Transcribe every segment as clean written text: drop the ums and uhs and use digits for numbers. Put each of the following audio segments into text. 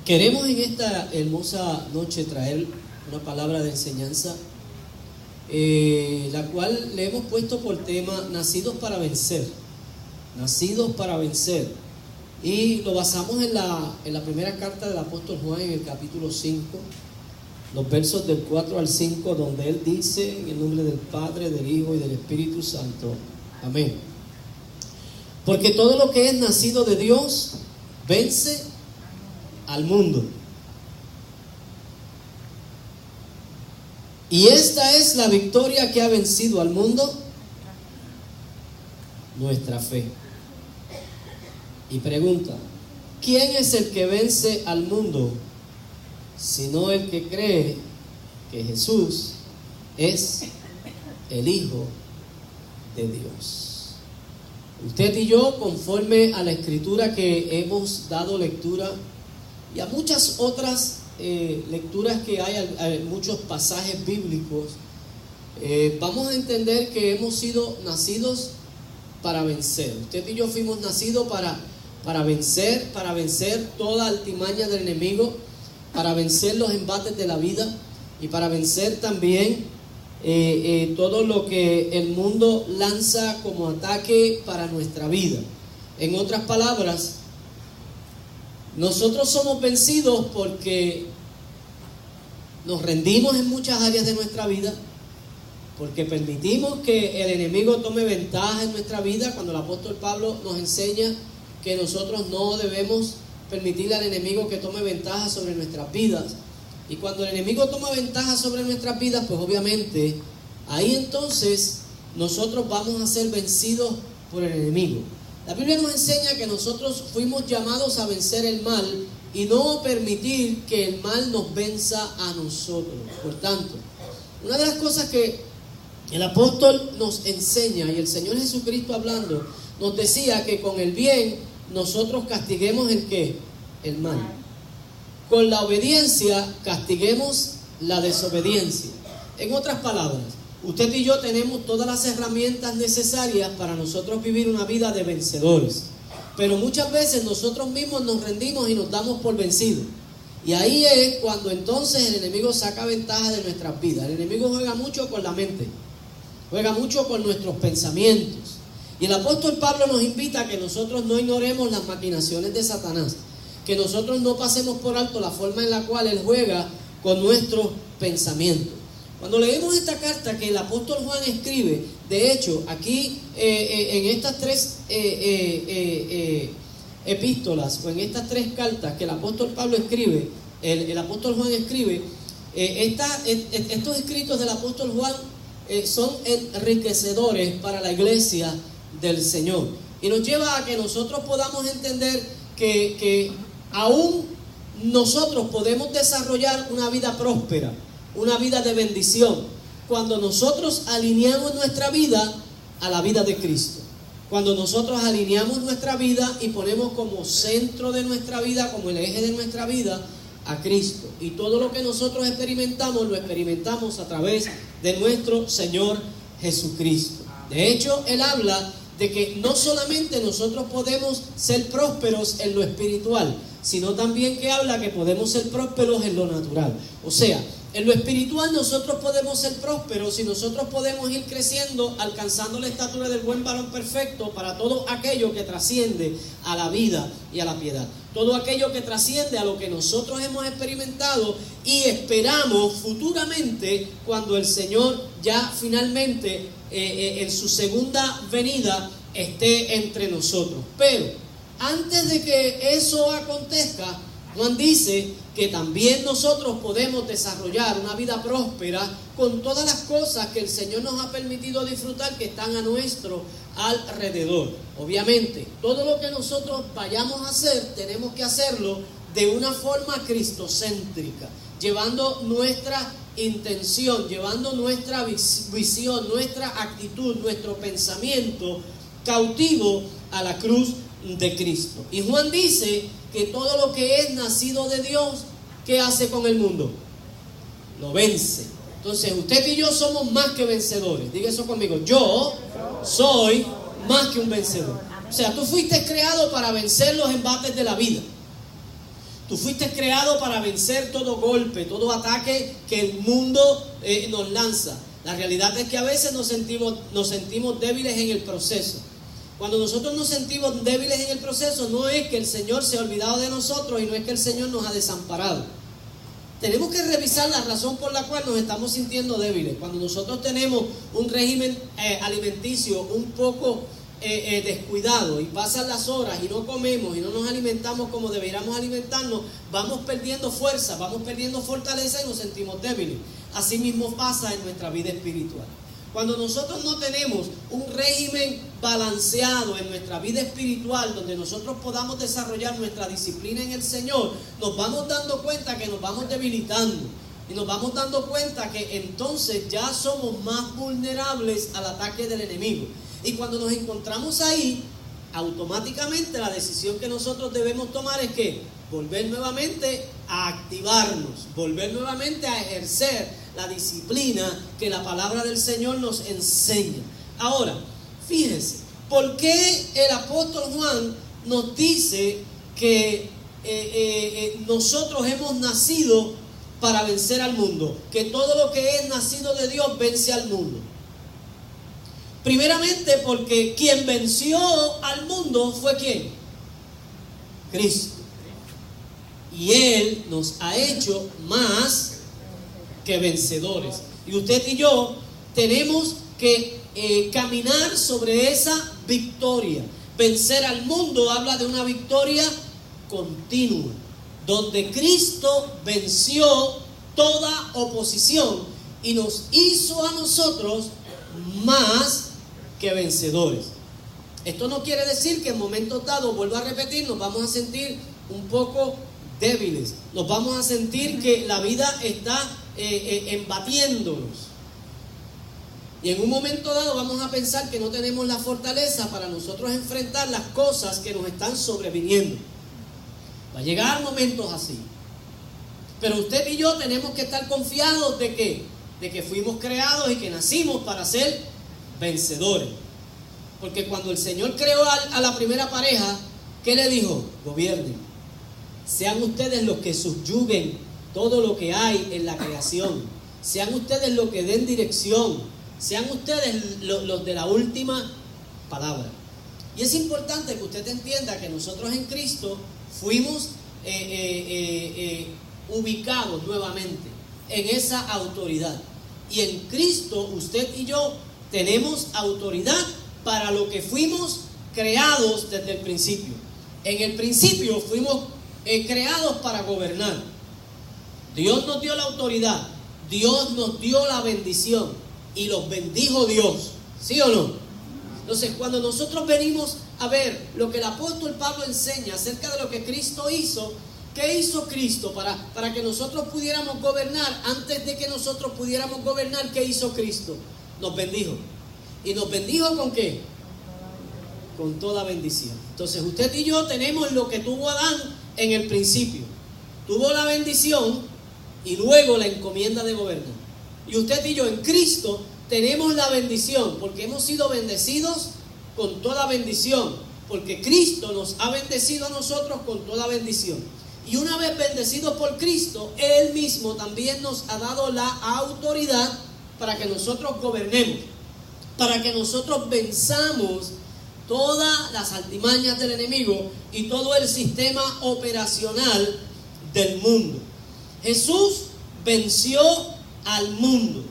Queremos en esta hermosa noche traer una palabra de enseñanza, la cual le hemos puesto por tema Nacidos para vencer. Nacidos para vencer. Y lo basamos en la primera carta del apóstol Juan, en el capítulo 5, los versos del 4 al 5, donde él dice: en el nombre del Padre, del Hijo y del Espíritu Santo. Amén. Porque todo lo que es nacido de Dios vence al mundo. Y esta es la victoria que ha vencido al mundo: nuestra fe. Y pregunta: ¿quién es el que vence al mundo? Sino el que cree que Jesús es el Hijo de Dios. Usted y yo, conforme a la escritura que hemos dado lectura, y a muchas otras lecturas que hay muchos pasajes bíblicos, vamos a entender que hemos sido nacidos para vencer. Usted y yo fuimos nacidos para vencer toda altimaña del enemigo, para vencer los embates de la vida y para vencer también todo lo que el mundo lanza como ataque para nuestra vida. En otras palabras, nosotros somos vencidos porque nos rendimos en muchas áreas de nuestra vida, porque permitimos que el enemigo tome ventaja en nuestra vida, cuando el apóstol Pablo nos enseña que nosotros no debemos permitirle al enemigo que tome ventaja sobre nuestras vidas. Y cuando el enemigo toma ventaja sobre nuestras vidas, pues obviamente ahí entonces nosotros vamos a ser vencidos por el enemigo. La Biblia nos enseña que nosotros fuimos llamados a vencer el mal y no permitir que el mal nos venza a nosotros. Por tanto, una de las cosas que el apóstol nos enseña, y el Señor Jesucristo hablando, nos decía que con el bien nosotros castiguemos el ¿qué? El mal. Con la obediencia castiguemos la desobediencia. En otras palabras, usted y yo tenemos todas las herramientas necesarias para nosotros vivir una vida de vencedores. Pero muchas veces nosotros mismos nos rendimos y nos damos por vencidos. Y ahí es cuando entonces el enemigo saca ventaja de nuestras vidas. El enemigo juega mucho con la mente, juega mucho con nuestros pensamientos. Y el apóstol Pablo nos invita a que nosotros no ignoremos las maquinaciones de Satanás, que nosotros no pasemos por alto la forma en la cual él juega con nuestros pensamientos. Cuando leemos esta carta que el apóstol Juan escribe, de hecho, aquí en estas tres epístolas, o en estas tres cartas que el apóstol Pablo escribe, el apóstol Juan escribe, estos escritos del apóstol Juan son enriquecedores para la iglesia del Señor. Y nos lleva a que nosotros podamos entender que aún nosotros podemos desarrollar una vida próspera, una vida de bendición, cuando nosotros alineamos nuestra vida a la vida de Cristo. Cuando nosotros alineamos nuestra vida y ponemos como centro de nuestra vida, como el eje de nuestra vida, a Cristo. Y todo lo que nosotros experimentamos, lo experimentamos a través de nuestro Señor Jesucristo. De hecho, Él habla de que no solamente nosotros podemos ser prósperos en lo espiritual, sino también que habla que podemos ser prósperos en lo natural. O sea, en lo espiritual nosotros podemos ser prósperos y nosotros podemos ir creciendo, alcanzando la estatura del buen varón perfecto para todo aquello que trasciende a la vida y a la piedad. Todo aquello que trasciende a lo que nosotros hemos experimentado y esperamos futuramente cuando el Señor ya finalmente en su segunda venida esté entre nosotros. Pero antes de que eso acontezca, Juan dice que también nosotros podemos desarrollar una vida próspera con todas las cosas que el Señor nos ha permitido disfrutar que están a nuestro alrededor. Obviamente, todo lo que nosotros vayamos a hacer, tenemos que hacerlo de una forma cristocéntrica, llevando nuestra intención, llevando nuestra visión, nuestra actitud, nuestro pensamiento cautivo a la cruz de Cristo. Y Juan dice que todo lo que es nacido de Dios, ¿qué hace con el mundo? Lo vence. Entonces usted y yo somos más que vencedores. Diga eso conmigo: yo soy más que un vencedor. O sea, tú fuiste creado para vencer los embates de la vida. Tú fuiste creado para vencer todo golpe, todo ataque que el mundo nos lanza. La realidad es que a veces nos sentimos débiles en el proceso. Cuando nosotros nos sentimos débiles en el proceso, no es que el Señor se ha olvidado de nosotros y no es que el Señor nos ha desamparado. Tenemos que revisar la razón por la cual nos estamos sintiendo débiles. Cuando nosotros tenemos un régimen alimenticio un poco descuidado y pasan las horas y no comemos y no nos alimentamos como deberíamos alimentarnos, vamos perdiendo fuerza, vamos perdiendo fortaleza y nos sentimos débiles. Así mismo pasa en nuestra vida espiritual. Cuando nosotros no tenemos un régimen balanceado en nuestra vida espiritual, donde nosotros podamos desarrollar nuestra disciplina en el Señor, nos vamos dando cuenta que nos vamos debilitando. Y nos vamos dando cuenta que entonces ya somos más vulnerables al ataque del enemigo. Y cuando nos encontramos ahí, automáticamente la decisión que nosotros debemos tomar es que volver nuevamente a activarnos, volver nuevamente a ejercer la disciplina que la palabra del Señor nos enseña. Ahora, fíjense, ¿por qué el apóstol Juan nos dice que nosotros hemos nacido para vencer al mundo? Que todo lo que es nacido de Dios vence al mundo. Primeramente porque quien venció al mundo fue ¿quién? Cristo. Y Él nos ha hecho más que vencedores. Y usted y yo tenemos que caminar sobre esa victoria. Vencer al mundo habla de una victoria continua, donde Cristo venció toda oposición y nos hizo a nosotros más que vencedores. Esto no quiere decir que en momentos dados, vuelvo a repetir, nos vamos a sentir un poco débiles, nos vamos a sentir que la vida está embatiéndonos, y en un momento dado vamos a pensar que no tenemos la fortaleza para nosotros enfrentar las cosas que nos están sobreviniendo. Va a llegar momentos así, pero usted y yo tenemos que estar confiados de que fuimos creados y que nacimos para ser vencedores. Porque cuando el Señor creó a la primera pareja, ¿qué le dijo? Gobiernen, sean ustedes los que subyuguen todo lo que hay en la creación, sean ustedes los que den dirección, sean ustedes los de la última palabra. Y es importante que usted entienda que nosotros en Cristo fuimos ubicados nuevamente en esa autoridad. Y en Cristo usted y yo tenemos autoridad para lo que fuimos creados desde el principio. En el principio fuimos creados para gobernar. Dios nos dio la autoridad, Dios nos dio la bendición y los bendijo Dios, ¿sí o no? Entonces, cuando nosotros venimos a ver lo que el apóstol Pablo enseña acerca de lo que Cristo hizo, ¿qué hizo Cristo para que nosotros pudiéramos gobernar? Antes de que nosotros pudiéramos gobernar, ¿qué hizo Cristo? Nos bendijo. ¿Y nos bendijo con qué? Con toda bendición. Entonces, usted y yo tenemos lo que tuvo Adán en el principio. Tuvo la bendición y luego la encomienda de gobernar. Y usted y yo en Cristo tenemos la bendición porque hemos sido bendecidos con toda bendición, porque Cristo nos ha bendecido a nosotros con toda bendición. Y una vez bendecidos por Cristo, Él mismo también nos ha dado la autoridad para que nosotros gobernemos, para que nosotros venzamos todas las artimañas del enemigo y todo el sistema operacional del mundo. Jesús venció al mundo.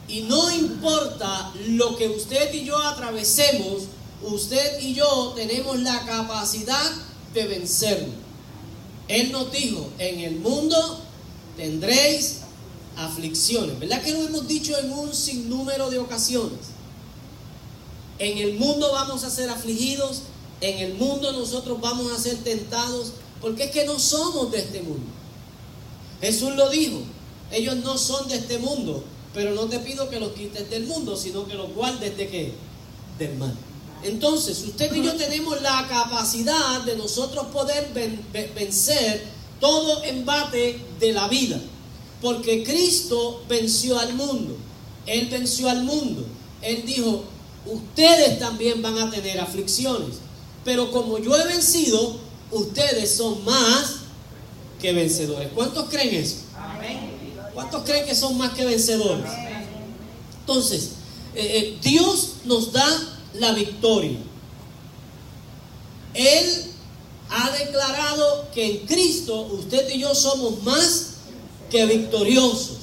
Y no importa lo que usted y yo atravesemos, usted y yo tenemos la capacidad de vencerlo. Él nos dijo, en el mundo tendréis aflicciones. ¿Verdad que lo hemos dicho en un sinnúmero de ocasiones? En el mundo vamos a ser afligidos, en el mundo nosotros vamos a ser tentados, porque es que no somos de este mundo. Jesús lo dijo, ellos no son de este mundo, pero no te pido que los quites del mundo, sino que los guardes ¿de qué? Del mal. Entonces, usted y yo tenemos la capacidad de nosotros poder vencer todo embate de la vida, porque Cristo venció al mundo. Él venció al mundo. Él dijo, ustedes también van a tener aflicciones, pero como yo he vencido, ustedes son más que vencedores. ¿Cuántos creen eso? ¿Cuántos creen que son más que vencedores? Entonces, Dios nos da la victoria. Él ha declarado que en Cristo usted y yo somos más que victoriosos.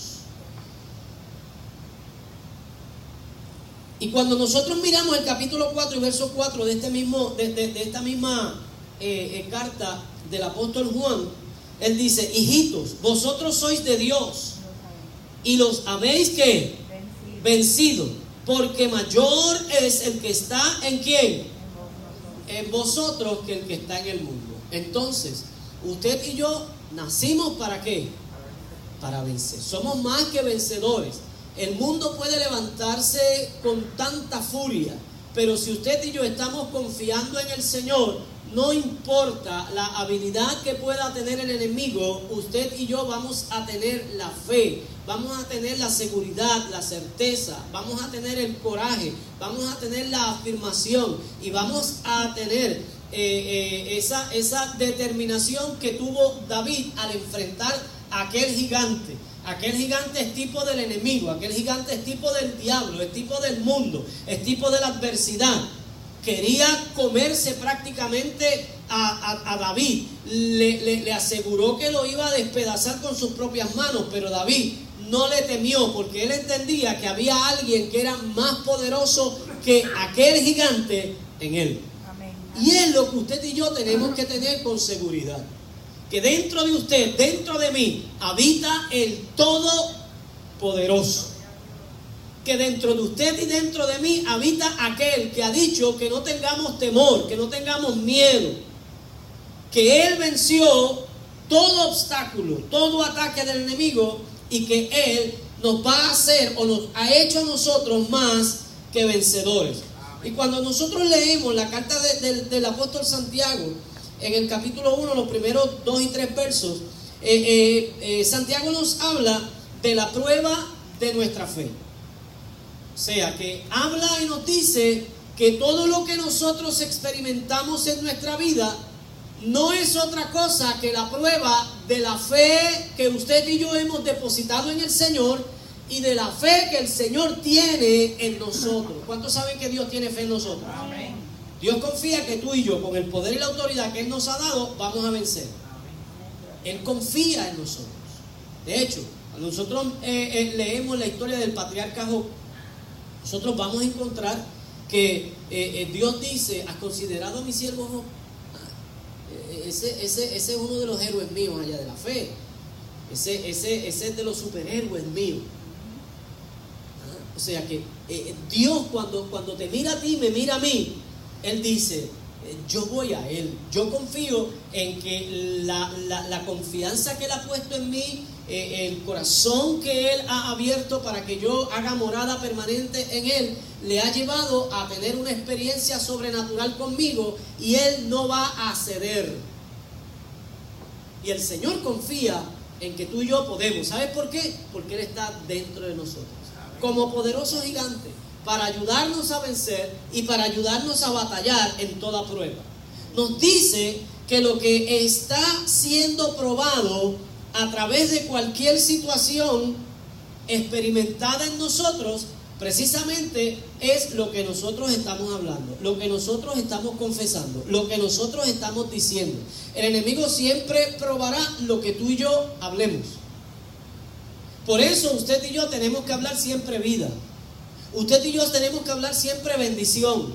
Y cuando nosotros miramos el capítulo 4 y verso 4 de esta misma carta del apóstol Juan, él dice: hijitos, vosotros sois de Dios y los habéis ¿qué? Vencido, porque mayor es el que está en ¿quién? En vosotros que el que está en el mundo. Entonces, usted y yo nacimos ¿para qué? Para vencer. Somos más que vencedores. El mundo puede levantarse con tanta furia, pero si usted y yo estamos confiando en el Señor, no importa la habilidad que pueda tener el enemigo, usted y yo vamos a tener la fe, vamos a tener la seguridad, la certeza, vamos a tener el coraje, vamos a tener la afirmación y vamos a tener esa determinación que tuvo David al enfrentar a aquel gigante. Aquel gigante es tipo del enemigo, aquel gigante es tipo del diablo, es tipo del mundo, es tipo de la adversidad. Quería comerse prácticamente a David, le aseguró que lo iba a despedazar con sus propias manos, pero David no le temió porque él entendía que había alguien que era más poderoso que aquel gigante en él. Amén. Y es lo que usted y yo tenemos que tener con seguridad. Que dentro de usted, dentro de mí, habita el Todopoderoso. Que dentro de usted y dentro de mí habita aquel que ha dicho que no tengamos temor, que no tengamos miedo. Que Él venció todo obstáculo, todo ataque del enemigo y que Él nos va a hacer o nos ha hecho a nosotros más que vencedores. Y cuando nosotros leemos la carta del apóstol Santiago, en el capítulo 1, los primeros 2 y 3 versos, Santiago nos habla de la prueba de nuestra fe. O sea, que habla y nos dice que todo lo que nosotros experimentamos en nuestra vida no es otra cosa que la prueba de la fe que usted y yo hemos depositado en el Señor y de la fe que el Señor tiene en nosotros. ¿Cuántos saben que Dios tiene fe en nosotros? Amén. Dios confía que tú y yo, con el poder y la autoridad que Él nos ha dado, vamos a vencer. Él confía en nosotros. De hecho, cuando nosotros leemos la historia del patriarca Job, nosotros vamos a encontrar que Dios dice: ¿has considerado a mi siervo Job? Ese es uno de los héroes míos allá de la fe. Ese es de los superhéroes míos. O sea que Dios cuando te mira a ti, me mira a mí. Él dice: yo voy a Él, yo confío en que la confianza que Él ha puesto en mí, el corazón que Él ha abierto para que yo haga morada permanente en Él, le ha llevado a tener una experiencia sobrenatural conmigo y Él no va a ceder. Y el Señor confía en que tú y yo podemos. ¿Sabes por qué? Porque Él está dentro de nosotros, como poderoso gigante, para ayudarnos a vencer y para ayudarnos a batallar en toda prueba. Nos dice que lo que está siendo probado a través de cualquier situación experimentada en nosotros, precisamente es lo que nosotros estamos hablando, lo que nosotros estamos confesando, lo que nosotros estamos diciendo. El enemigo siempre probará lo que tú y yo hablemos. Por eso usted y yo tenemos que hablar siempre vida. Usted y yo tenemos que hablar siempre bendición.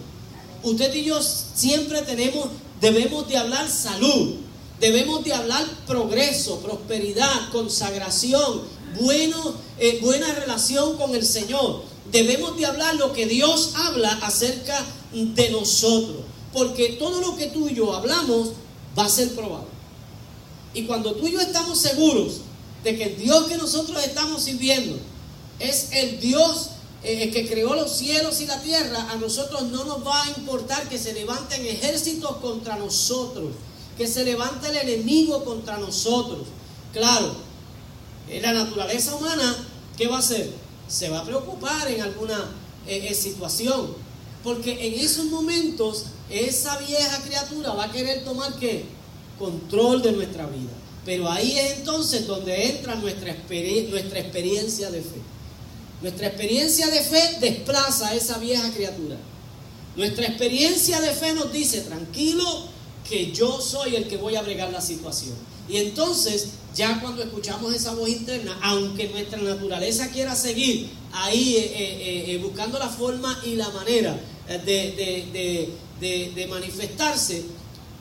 Usted y yo siempre debemos de hablar salud. Debemos de hablar progreso, prosperidad, consagración, buena relación con el Señor. Debemos de hablar lo que Dios habla acerca de nosotros. Porque todo lo que tú y yo hablamos va a ser probado. Y cuando tú y yo estamos seguros de que el Dios que nosotros estamos sirviendo es el Dios que creó los cielos y la tierra, a nosotros no nos va a importar que se levanten ejércitos contra nosotros, que se levante el enemigo contra nosotros. Claro, la naturaleza humana, ¿qué va a hacer? Se va a preocupar en alguna situación, porque en esos momentos esa vieja criatura va a querer tomar ¿qué? Control de nuestra vida, Pero ahí es entonces donde entra nuestra experiencia de fe. Nuestra experiencia de fe desplaza a esa vieja criatura. Nuestra experiencia de fe nos dice, tranquilo, que yo soy el que voy a bregar la situación. Y entonces, ya cuando escuchamos esa voz interna, aunque nuestra naturaleza quiera seguir ahí buscando la forma y la manera de manifestarse,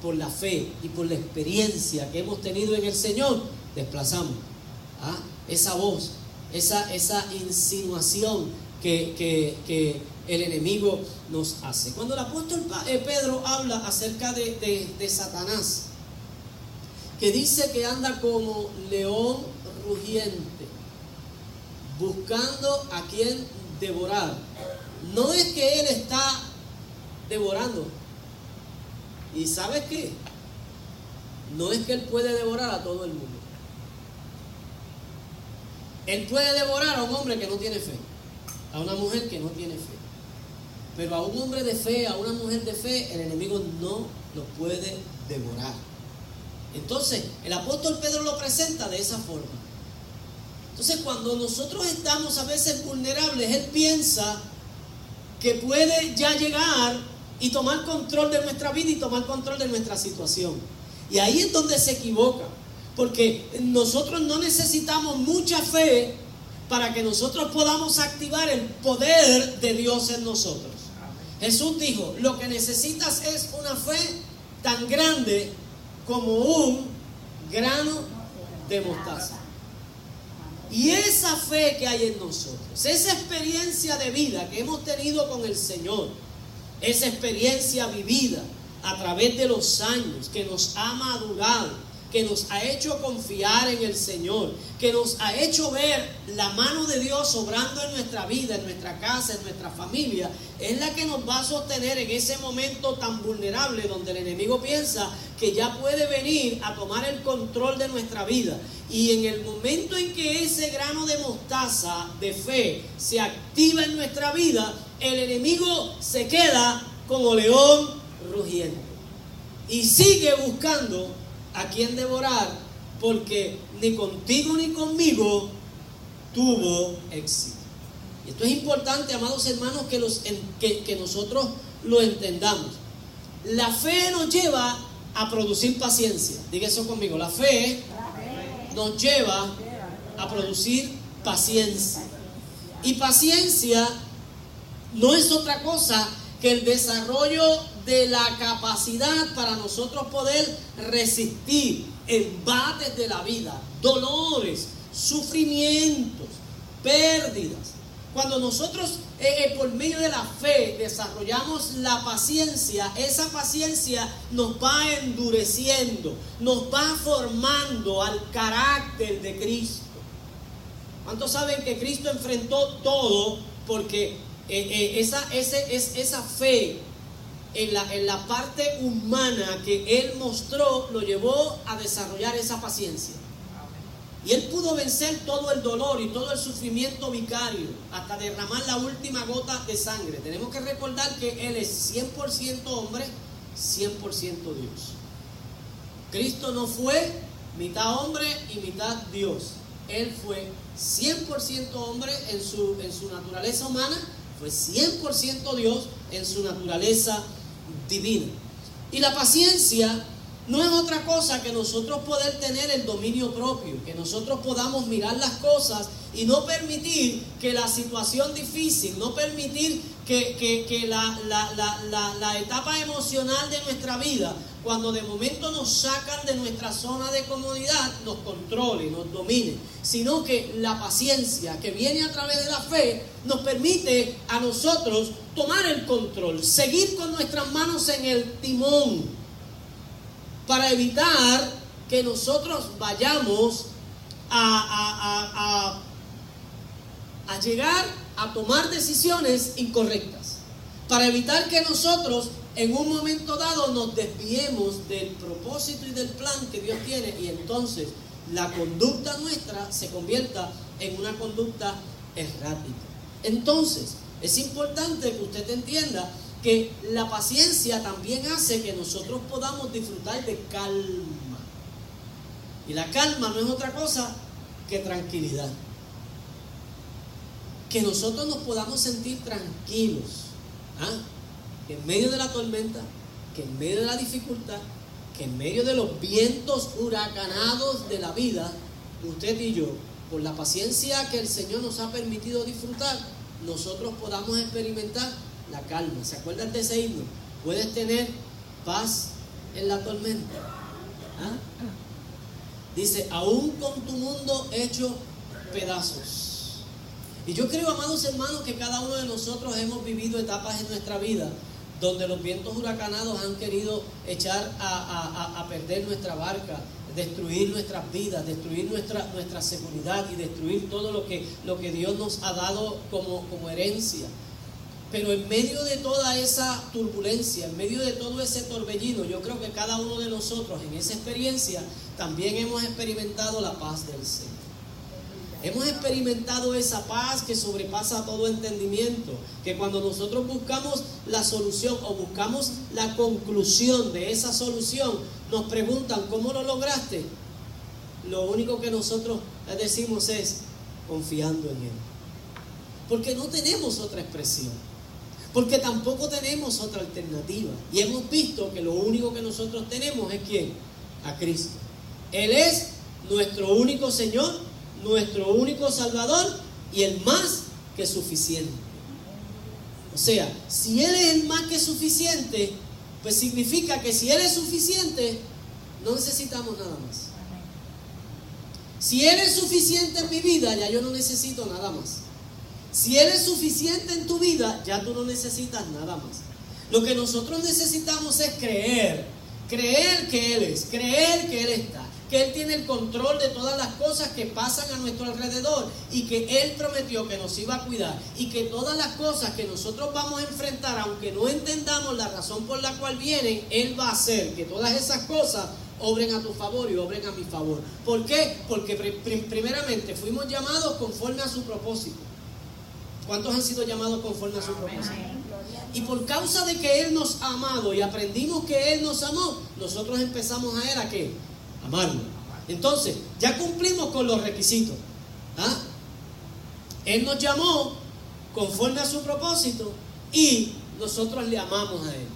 por la fe y por la experiencia que hemos tenido en el Señor, desplazamos esa voz, esa insinuación que el enemigo nos hace. Cuando el apóstol Pedro habla acerca de Satanás, que dice que anda como león rugiente, buscando a quien devorar, no es que él está devorando. ¿Y sabes qué? No es que él puede devorar a todo el mundo. Él puede devorar a un hombre que no tiene fe, a una mujer que no tiene fe. Pero a un hombre de fe, a una mujer de fe, el enemigo no lo puede devorar. Entonces, el apóstol Pedro lo presenta de esa forma. Entonces, cuando nosotros estamos a veces vulnerables, él piensa que puede ya llegar y tomar control de nuestra vida y tomar control de nuestra situación. Y ahí es donde se equivoca, porque nosotros no necesitamos mucha fe para que nosotros podamos activar el poder de Dios en nosotros. Jesús dijo, lo que necesitas es una fe tan grande como un grano de mostaza. Y esa fe que hay en nosotros, esa experiencia de vida que hemos tenido con el Señor, esa experiencia vivida a través de los años, que nos ha madurado, que nos ha hecho confiar en el Señor, que nos ha hecho ver la mano de Dios obrando en nuestra vida, en nuestra casa, en nuestra familia, es la que nos va a sostener en ese momento tan vulnerable donde el enemigo piensa que ya puede venir a tomar el control de nuestra vida. Y en el momento en que ese grano de mostaza de fe se activa en nuestra vida, el enemigo se queda como león rugiente y sigue buscando a quien devorar, porque ni contigo ni conmigo tuvo éxito. Y esto es importante, amados hermanos, que nosotros lo entendamos. La fe nos lleva a producir paciencia. Diga eso conmigo. La fe nos lleva a producir paciencia. Y paciencia no es otra cosa que el desarrollo de la capacidad para nosotros poder resistir embates de la vida, dolores, sufrimientos, pérdidas. Cuando nosotros por medio de la fe desarrollamos la paciencia, esa paciencia nos va endureciendo, nos va formando al carácter de Cristo. ¿Cuántos saben que Cristo enfrentó todo? Porque esa fe en la parte humana que Él mostró lo llevó a desarrollar esa paciencia. Y Él pudo vencer todo el dolor y todo el sufrimiento vicario hasta derramar la última gota de sangre. Tenemos que recordar que Él es 100% hombre, 100% Dios. Cristo no fue mitad hombre y mitad Dios. Él fue 100% hombre en su naturaleza humana, fue 100% Dios en su naturaleza divina. Y la paciencia no es otra cosa que nosotros poder tener el dominio propio, que nosotros podamos mirar las cosas y no permitir que la situación difícil, no permitir que la etapa emocional de nuestra vida, cuando de momento nos sacan de nuestra zona de comodidad, nos controle, nos domine, sino que la paciencia que viene a través de la fe nos permite a nosotros tomar el control, seguir con nuestras manos en el timón, para evitar que nosotros vayamos a llegar a tomar decisiones incorrectas, para evitar que nosotros en un momento dado nos desviemos del propósito y del plan que Dios tiene, y entonces la conducta nuestra se convierta en una conducta errática. Entonces es importante que usted entienda que la paciencia también hace que nosotros podamos disfrutar de calma. Y la calma no es otra cosa que tranquilidad. Que nosotros nos podamos sentir tranquilos, que en medio de la tormenta, que en medio de la dificultad, que en medio de los vientos huracanados de la vida, usted y yo, por la paciencia que el Señor nos ha permitido disfrutar, nosotros podamos experimentar la calma. ¿Se acuerdan de ese himno? Puedes tener paz en la tormenta. Dice, aún con tu mundo hecho pedazos. Y yo creo, amados hermanos, que cada uno de nosotros hemos vivido etapas en nuestra vida donde los vientos huracanados han querido echar a perder nuestra barca, destruir nuestras vidas, destruir nuestra seguridad y destruir todo lo que Dios nos ha dado como herencia. Pero en medio de toda esa turbulencia, en medio de todo ese torbellino, yo creo que cada uno de nosotros en esa experiencia también hemos experimentado la paz del Señor. Hemos experimentado esa paz que sobrepasa todo entendimiento, que cuando nosotros buscamos la solución o buscamos la conclusión de esa solución, nos preguntan, ¿cómo lo lograste? Lo único que nosotros decimos es, confiando en Él. Porque no tenemos otra expresión, porque tampoco tenemos otra alternativa. Y hemos visto que lo único que nosotros tenemos es ¿quién? A Cristo. Él es nuestro único Señor, nuestro único Salvador y el más que suficiente. O sea, si Él es el más que suficiente, pues significa que si Él es suficiente, no necesitamos nada más. Si Él es suficiente en mi vida, ya yo no necesito nada más. Si Él es suficiente en tu vida, ya tú no necesitas nada más. Lo que nosotros necesitamos es creer que Él es, creer que Él está, que Él tiene el control de todas las cosas que pasan a nuestro alrededor y que Él prometió que nos iba a cuidar y que todas las cosas que nosotros vamos a enfrentar, aunque no entendamos la razón por la cual vienen, Él va a hacer que todas esas cosas obren a tu favor y obren a mi favor. ¿Por qué? Porque primeramente fuimos llamados conforme a su propósito. ¿Cuántos han sido llamados conforme a su propósito? Y por causa de que Él nos ha amado y aprendimos que Él nos amó, nosotros empezamos a Él ¿a qué? Amarlo. Entonces, ya cumplimos con los requisitos. Él nos llamó conforme a su propósito y nosotros le amamos a Él.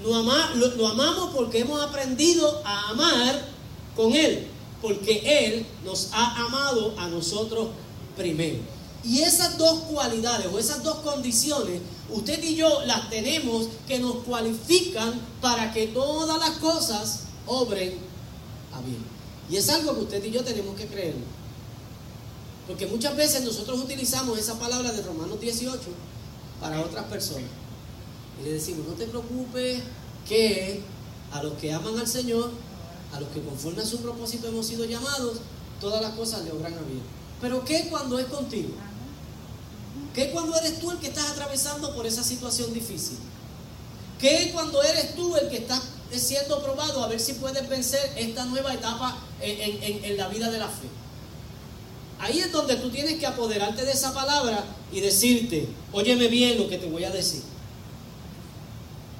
Lo amamos porque hemos aprendido a amar con Él, porque Él nos ha amado a nosotros primero. Y esas dos cualidades o esas dos condiciones, usted y yo las tenemos que nos cualifican para que todas las cosas obren a bien. Y es algo que usted y yo tenemos que creer. Porque muchas veces nosotros utilizamos esa palabra de Romanos 18 para otras personas. Y le decimos, no te preocupes, que a los que aman al Señor, a los que conforme a su propósito hemos sido llamados, todas las cosas le obran a bien. Pero ¿qué cuando es contigo? ¿Qué cuando eres tú el que estás atravesando por esa situación difícil? ¿Qué cuando eres tú el que estás siendo probado a ver si puedes vencer esta nueva etapa en la vida de la fe? Ahí es donde tú tienes que apoderarte de esa palabra y decirte, óyeme bien lo que te voy a decir.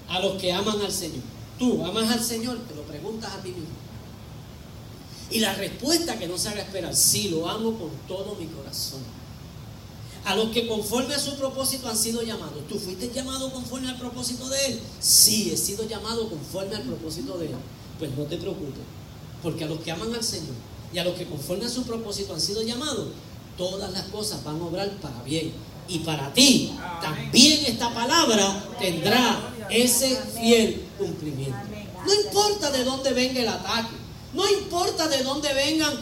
A los que aman al Señor. Tú amas al Señor, te lo preguntas a ti mismo. Y la respuesta que no se haga esperar, sí, lo amo con todo mi corazón. A los que conforme a su propósito han sido llamados. ¿Tú fuiste llamado conforme al propósito de Él? Sí, he sido llamado conforme al propósito de Él. Pues no te preocupes, porque a los que aman al Señor y a los que conforme a su propósito han sido llamados, todas las cosas van a obrar para bien. Y para ti también esta palabra tendrá ese fiel cumplimiento. No importa de dónde venga el ataque. No importa de dónde vengan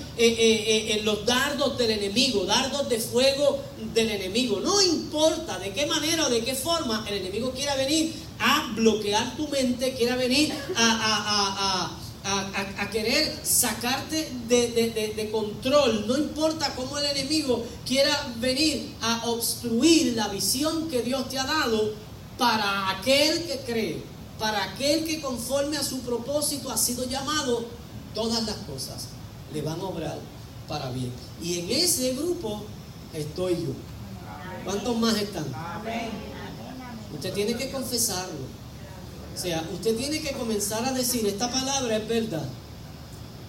los dardos del enemigo, dardos de fuego del enemigo. No importa de qué manera o de qué forma el enemigo quiera venir a bloquear tu mente, quiera venir a querer sacarte de control. No importa cómo el enemigo quiera venir a obstruir la visión que Dios te ha dado para aquel que cree, para aquel que conforme a su propósito ha sido llamado. Todas las cosas le van a obrar para bien. Y en ese grupo estoy yo. ¿Cuántos más están? Usted tiene que confesarlo. O sea, usted tiene que comenzar a decir, esta palabra es verdad.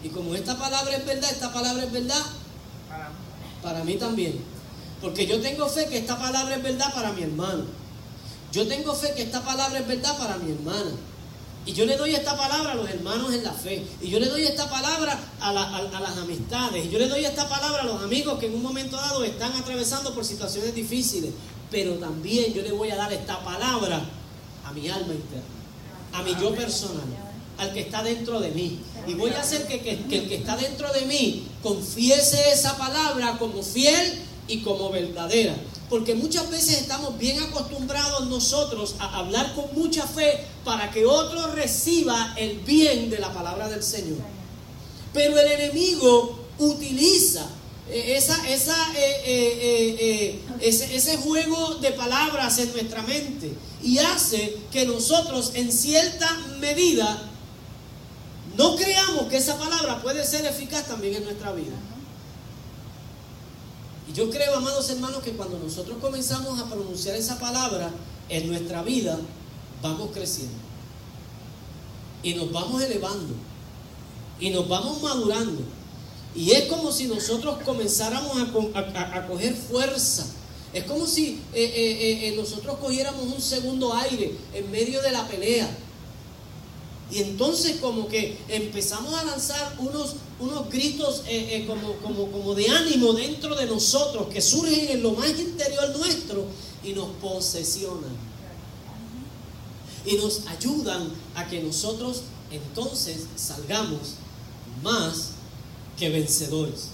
Y como esta palabra es verdad, esta palabra es verdad para mí también. Porque yo tengo fe que esta palabra es verdad para mi hermano. Yo tengo fe que esta palabra es verdad para mi hermana. Y yo le doy esta palabra a los hermanos en la fe. Y yo le doy esta palabra a las amistades. Y yo le doy esta palabra a los amigos que en un momento dado están atravesando por situaciones difíciles. Pero también yo le voy a dar esta palabra a mi alma interna, a mi yo personal, al que está dentro de mí. Y voy a hacer que el que está dentro de mí confiese esa palabra como fiel y como verdadera. Porque muchas veces estamos bien acostumbrados nosotros a hablar con mucha fe para que otro reciba el bien de la palabra del Señor. Pero el enemigo utiliza ese juego de palabras en nuestra mente y hace que nosotros en cierta medida no creamos que esa palabra puede ser eficaz también en nuestra vida. Y yo creo, amados hermanos, que cuando nosotros comenzamos a pronunciar esa palabra en nuestra vida, vamos creciendo. Y nos vamos elevando. Y nos vamos madurando. Y es como si nosotros comenzáramos a coger fuerza. Es como si nosotros cogiéramos un segundo aire en medio de la pelea. Y entonces como que empezamos a lanzar unos gritos como de ánimo dentro de nosotros que surgen en lo más interior nuestro y nos posesionan. Y nos ayudan a que nosotros entonces salgamos más que vencedores.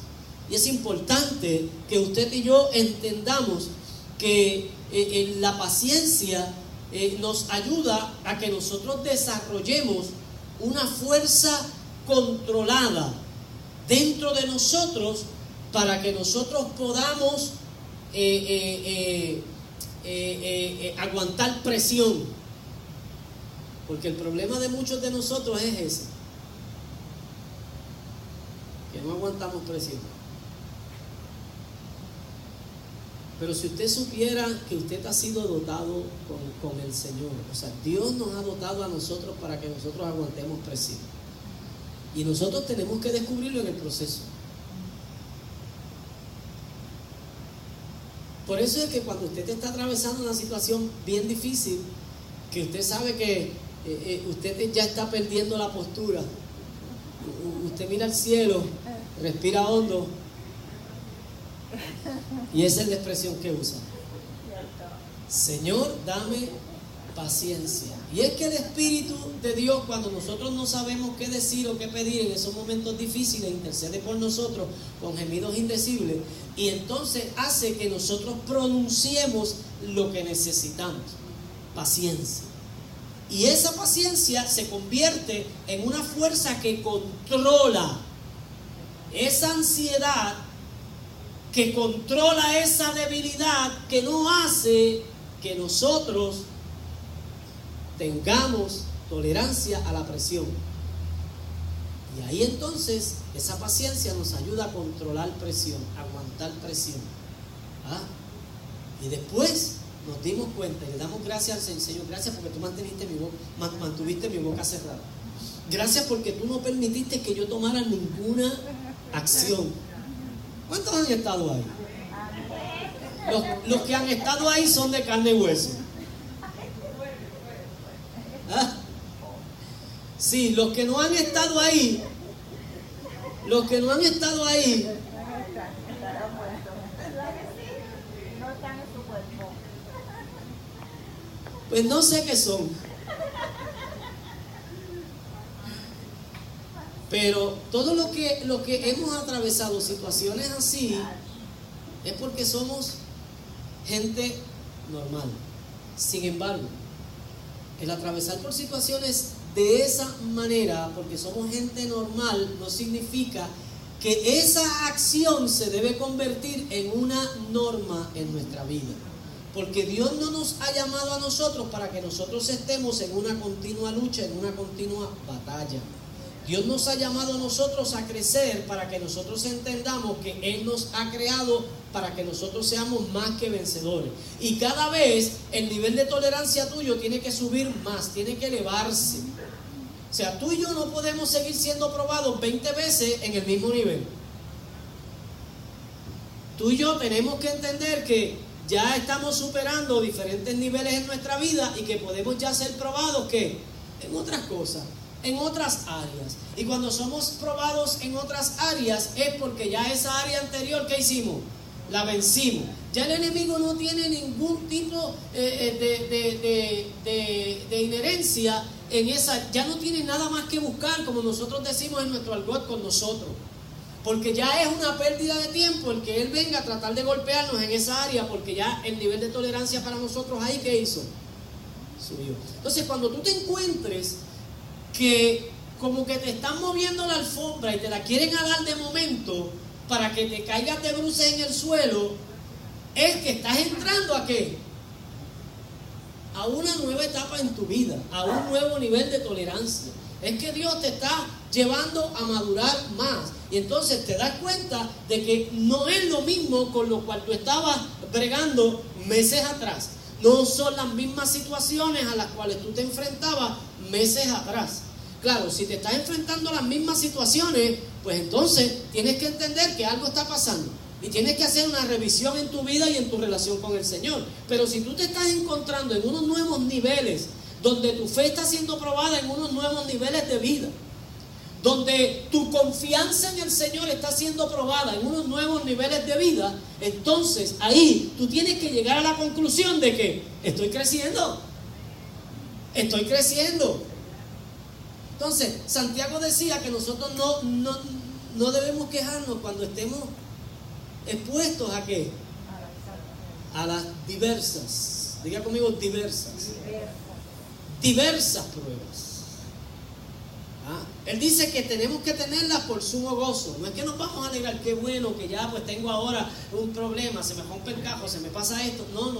Y es importante que usted y yo entendamos que la paciencia nos ayuda a que nosotros desarrollemos una fuerza controlada dentro de nosotros para que nosotros podamos aguantar presión. Porque el problema de muchos de nosotros es ese, que no aguantamos presión. Pero si usted supiera que usted ha sido dotado con el Señor, o sea, Dios nos ha dotado a nosotros para que nosotros aguantemos presión. Y nosotros tenemos que descubrirlo en el proceso. Por eso es que cuando usted está atravesando una situación bien difícil, que usted sabe que usted ya está perdiendo la postura, usted mira al cielo, respira hondo, y esa es la expresión que usa: Señor, dame paciencia. Y es que el Espíritu de Dios, cuando nosotros no sabemos qué decir o qué pedir en esos momentos difíciles, intercede por nosotros con gemidos indecibles, y entonces hace que nosotros pronunciemos lo que necesitamos: paciencia. Y esa paciencia se convierte en una fuerza que controla esa ansiedad, que controla esa debilidad, que no hace que nosotros tengamos tolerancia a la presión. Y ahí entonces esa paciencia nos ayuda a controlar presión, a aguantar presión. Y después nos dimos cuenta y le damos gracias al Señor. Gracias porque tú mantuviste mi boca cerrada. Gracias porque tú no permitiste que yo tomara ninguna acción. ¿Cuántos han estado ahí? Los que han estado ahí son de carne y hueso. Sí, los que no han estado ahí, pues no sé qué son. Pero todo lo que hemos atravesado situaciones así es porque somos gente normal. Sin embargo, el atravesar por situaciones de esa manera, porque somos gente normal, no significa que esa acción se debe convertir en una norma en nuestra vida. Porque Dios no nos ha llamado a nosotros para que nosotros estemos en una continua lucha, en una continua batalla. Dios nos ha llamado a nosotros a crecer para que nosotros entendamos que Él nos ha creado para que nosotros seamos más que vencedores. Y cada vez el nivel de tolerancia tuyo tiene que subir más, tiene que elevarse. O sea, tú y yo no podemos seguir siendo probados 20 veces en el mismo nivel. Tú y yo tenemos que entender que ya estamos superando diferentes niveles en nuestra vida y que podemos ya ser probados ¿qué? En otras cosas, en otras áreas. Y cuando somos probados en otras áreas es porque ya esa área anterior ¿qué hicimos? La vencimos. Ya el enemigo no tiene ningún tipo de inherencia en esa, ya no tiene nada más que buscar, como nosotros decimos en nuestro argot, con nosotros. Porque ya es una pérdida de tiempo el que él venga a tratar de golpearnos en esa área, porque ya el nivel de tolerancia para nosotros ahí, ¿qué hizo? Subió. Entonces, cuando tú te encuentres que como que te están moviendo la alfombra y te la quieren alar de momento para que te caigas de bruces en el suelo, es que estás entrando ¿a qué? A una nueva etapa en tu vida, a un nuevo nivel de tolerancia. Es que Dios te está llevando a madurar más. Y entonces te das cuenta de que no es lo mismo con lo cual tú estabas bregando meses atrás. No son las mismas situaciones a las cuales tú te enfrentabas meses atrás. Claro, si te estás enfrentando a las mismas situaciones, pues entonces tienes que entender que algo está pasando. Y tienes que hacer una revisión en tu vida y en tu relación con el Señor. Pero si tú te estás encontrando en unos nuevos niveles, donde tu fe está siendo probada en unos nuevos niveles de vida, donde tu confianza en el Señor está siendo probada en unos nuevos niveles de vida, entonces ahí tú tienes que llegar a la conclusión de que estoy creciendo. Estoy creciendo. Entonces, Santiago decía que nosotros no debemos quejarnos cuando estemos expuestos ¿a qué? A las diversas, diga conmigo diversas pruebas. Él dice que tenemos que tenerlas por sumo gozo. No es que nos vamos a alegrar, qué bueno que ya pues tengo ahora un problema, se me rompe el cajo, se me pasa esto. No.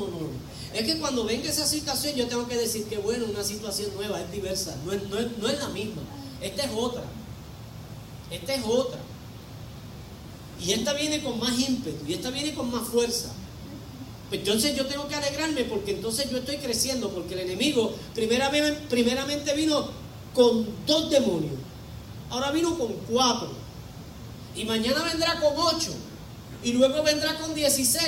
Es que cuando venga esa situación yo tengo que decir que bueno, una situación nueva, es diversa, no es la misma. Esta es otra. Y esta viene con más ímpetu, y esta viene con más fuerza. Pues entonces yo tengo que alegrarme porque entonces yo estoy creciendo, porque el enemigo primeramente vino con 2 demonios, ahora vino con 4, y mañana vendrá con 8, y luego vendrá con 16,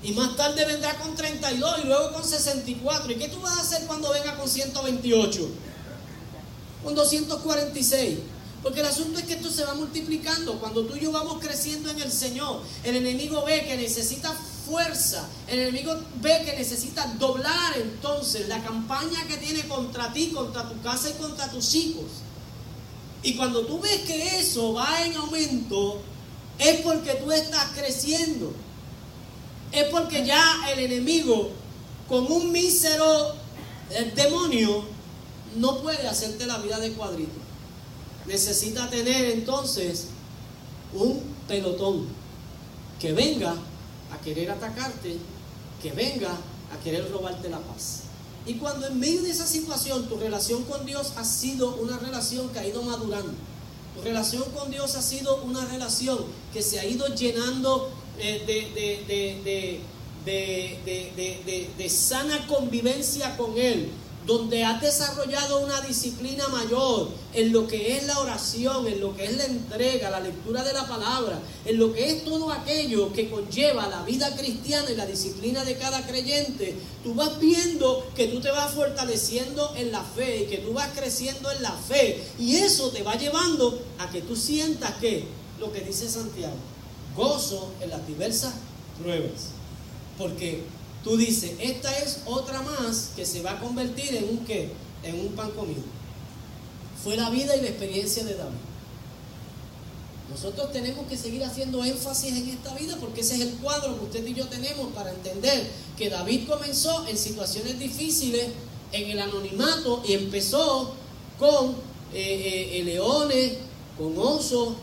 y más tarde vendrá con 32, y luego con 64. ¿Y qué tú vas a hacer cuando venga con 128? Con 246. Porque el asunto es que esto se va multiplicando. Cuando tú y yo vamos creciendo en el Señor, el enemigo ve que necesita fuerza, el enemigo ve que necesita doblar entonces la campaña que tiene contra ti, contra tu casa y contra tus hijos. Y cuando tú ves que eso va en aumento, es porque tú estás creciendo. Es porque ya el enemigo, con un mísero demonio, no puede hacerte la vida de cuadrito. Necesita tener entonces un pelotón que venga a querer atacarte, que venga a querer robarte la paz. Y cuando en medio de esa situación tu relación con Dios ha sido una relación que ha ido madurando, tu relación con Dios ha sido una relación que se ha ido llenando de sana convivencia con Él, donde has desarrollado una disciplina mayor en lo que es la oración, en lo que es la entrega, la lectura de la palabra, en lo que es todo aquello que conlleva la vida cristiana y la disciplina de cada creyente, tú vas viendo que tú te vas fortaleciendo en la fe y que tú vas creciendo en la fe, y eso te va llevando a que tú sientas que lo que dice Santiago, gozo en las diversas pruebas, porque tú dices, esta es otra más que se va a convertir en un ¿qué? En un pan comido. Fue la vida y la experiencia de David. Nosotros tenemos que seguir haciendo énfasis en esta vida, porque ese es el cuadro que usted y yo tenemos para entender que David comenzó en situaciones difíciles, en el anonimato, y empezó con leones, con osos,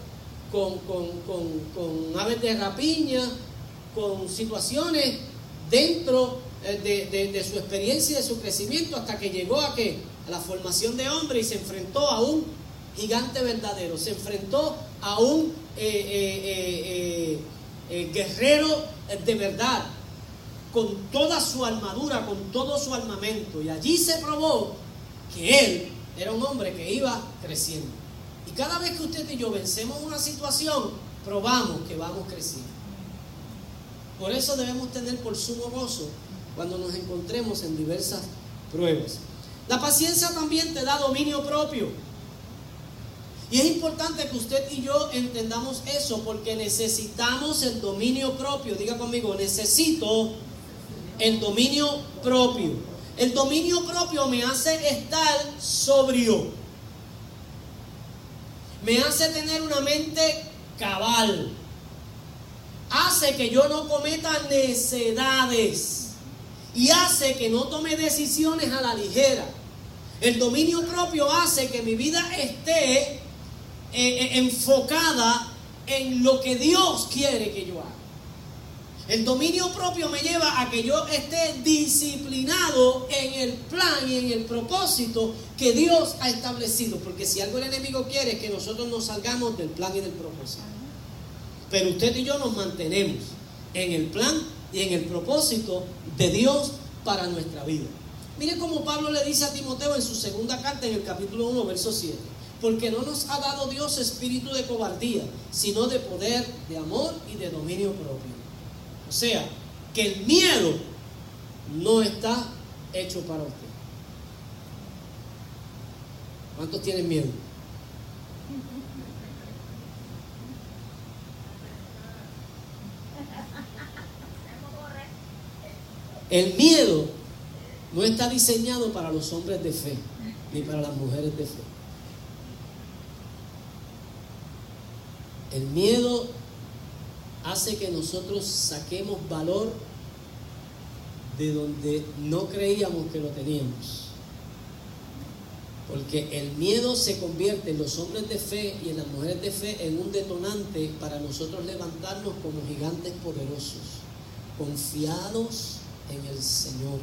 con aves de rapiña, con situaciones dentro de su experiencia y de su crecimiento, hasta que llegó a la formación de hombre y se enfrentó a un gigante verdadero, se enfrentó a un guerrero de verdad, con toda su armadura, con todo su armamento, y allí se probó que él era un hombre que iba creciendo. Y cada vez que usted y yo vencemos una situación, probamos que vamos creciendo. Por eso debemos tener por sumo gozo cuando nos encontremos en diversas pruebas. La paciencia también te da dominio propio. Y es importante que usted y yo entendamos eso, porque necesitamos el dominio propio. Diga conmigo, necesito el dominio propio. El dominio propio me hace estar sobrio. Me hace tener una mente cabal. Hace que yo no cometa necedades. Y hace que no tome decisiones a la ligera. El dominio propio hace que mi vida esté enfocada en lo que Dios quiere que yo haga. El dominio propio me lleva a que yo esté disciplinado en el plan y en el propósito que Dios ha establecido. Porque si algo el enemigo quiere es que nosotros nos salgamos del plan y del propósito. Pero usted y yo nos mantenemos en el plan y en el propósito de Dios para nuestra vida. Mire cómo Pablo le dice a Timoteo en su segunda carta, en el capítulo 1, verso 7. Porque no nos ha dado Dios espíritu de cobardía, sino de poder, de amor y de dominio propio. O sea, que el miedo no está hecho para usted. ¿Cuántos tienen miedo? El miedo no está diseñado para los hombres de fe, ni para las mujeres de fe. El miedo hace que nosotros saquemos valor de donde no creíamos que lo teníamos. Porque el miedo se convierte en los hombres de fe y en las mujeres de fe en un detonante para nosotros levantarnos como gigantes poderosos, confiados en el Señor,